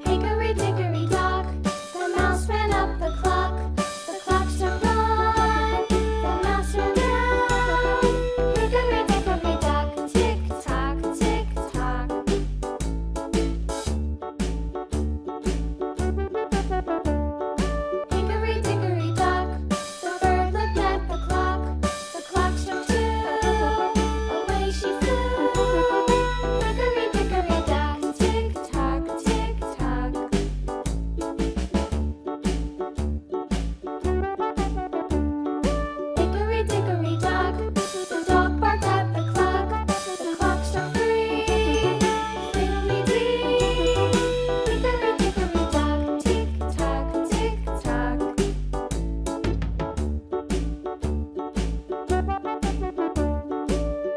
Hickory dickory dock, the mouse ran up the clock. The clock struck one, the mouse ran down. Hickory dickory dock, tick tock, tick tock. Hickory dickory dock, the bird looked at the clock. The clock struck two, away she flew. Hickory dickory dock, tick tock, tick tock. Hickory dickory dock, the dog barked at the clock. The clock struck three, fiddly-dee. Hickory dickory dock, tick tock, tick tock.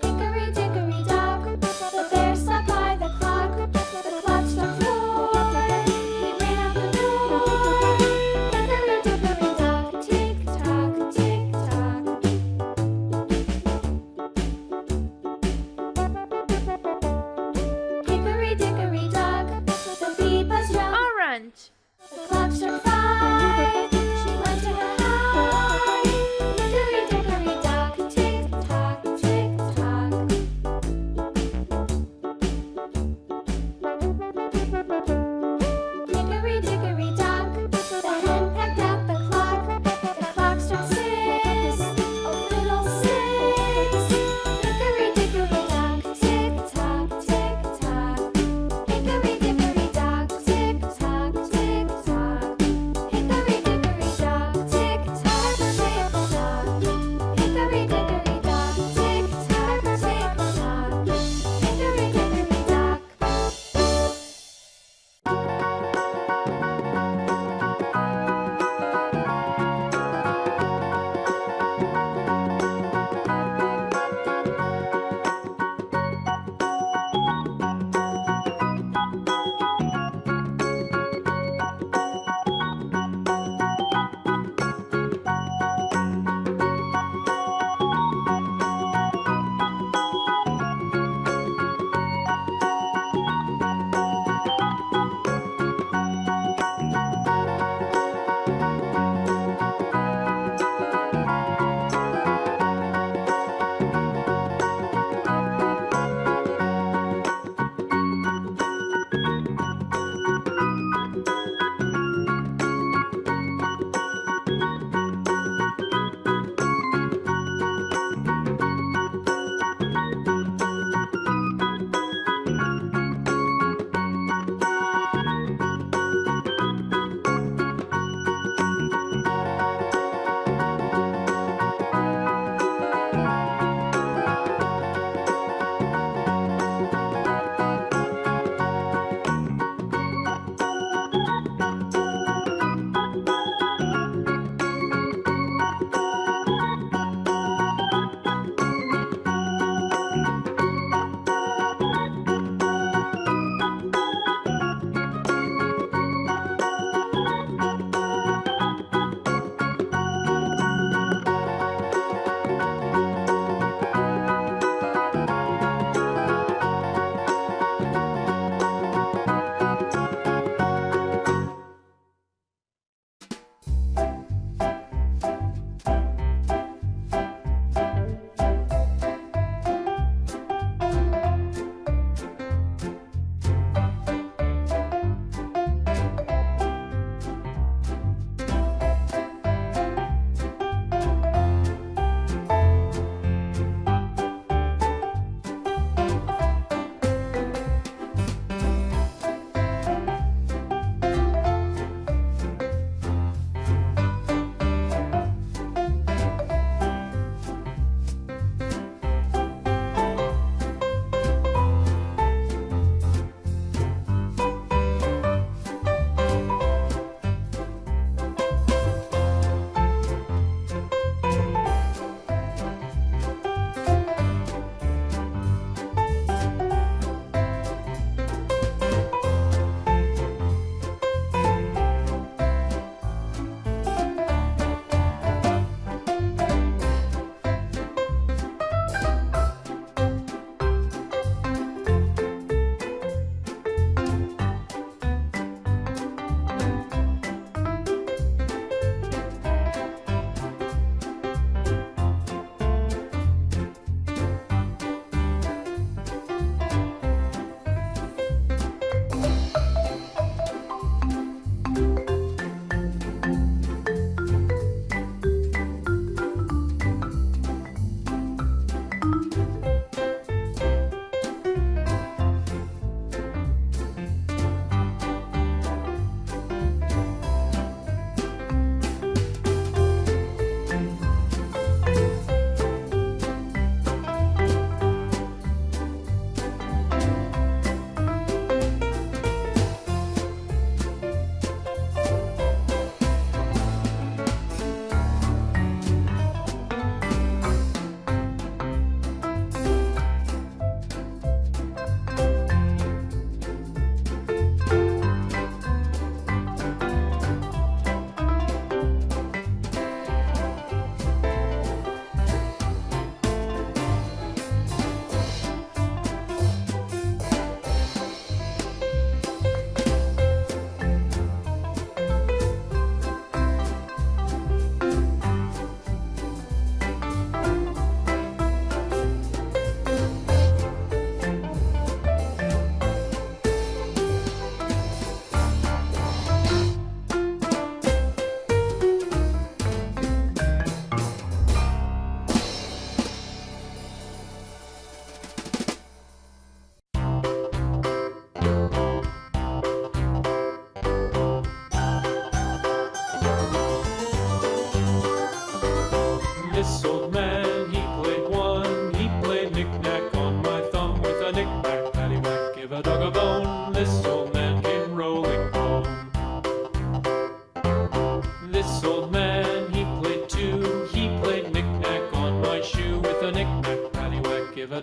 Hickory dickory dock, the bear sat by the clock. The clock struck four, he ran out the door. Hickory dickory dock, tick tock, tick tock. Hickory dickory dock, the bee buzzed round. Orange. The clock struck five, she went to her hive. Hickory dickory dock, tick tock, tick tock. Hickory dickory dock, the hen pecked at the clock. The clock struck six, oh fiddle-sticks. Hickory dickory dock, tick tock, tick tock. Hickory dickory dock, tick tock, tick tock.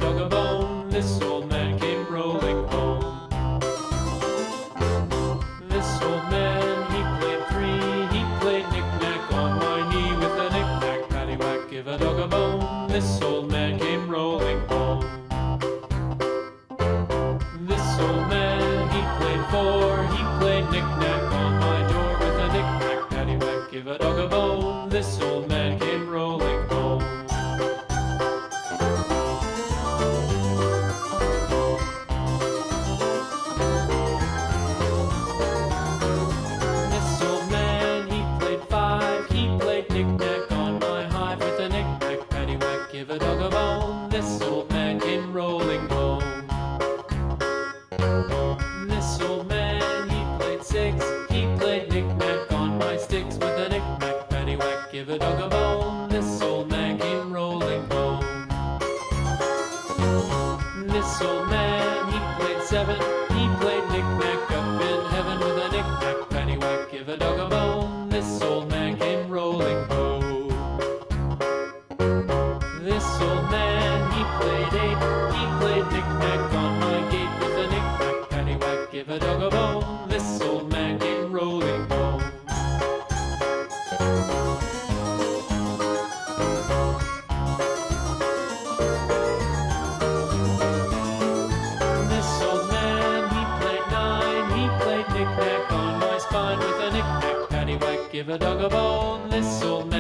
dog a bone. This old man came rolling home. This old man, he played three. He played knick-knack on my knee with a knick-knack, paddywhack, give a dog a bone. This old man came rolling home. This old man, he played four. He played knick-knack on my door with a knick-knack, paddywhack, give a dog a bone. This old man came rolling home. This old man, he played five. He played knick-knack on my hive with a knick-knack, paddywhack, give a dog a bone. This old man came rolling home. This old man, he played six. He played knick-knack on my sticks with a knick-knack, paddywhack, give a dog a bone. This old man came rolling home. This old man, he played seven. He played knick-knack up in heaven with a knick-knack, paddywhack, give a dog a bone. This old man came rolling home. This old man, he played eight. He played knick-knack on my gate with a knick-knack, paddywhack, give a dog a bone. This old man came rolling home. This old man, he played nine. He played knick-knack on my spine with a knick-knack, paddywhack, give a dog a bone. This old man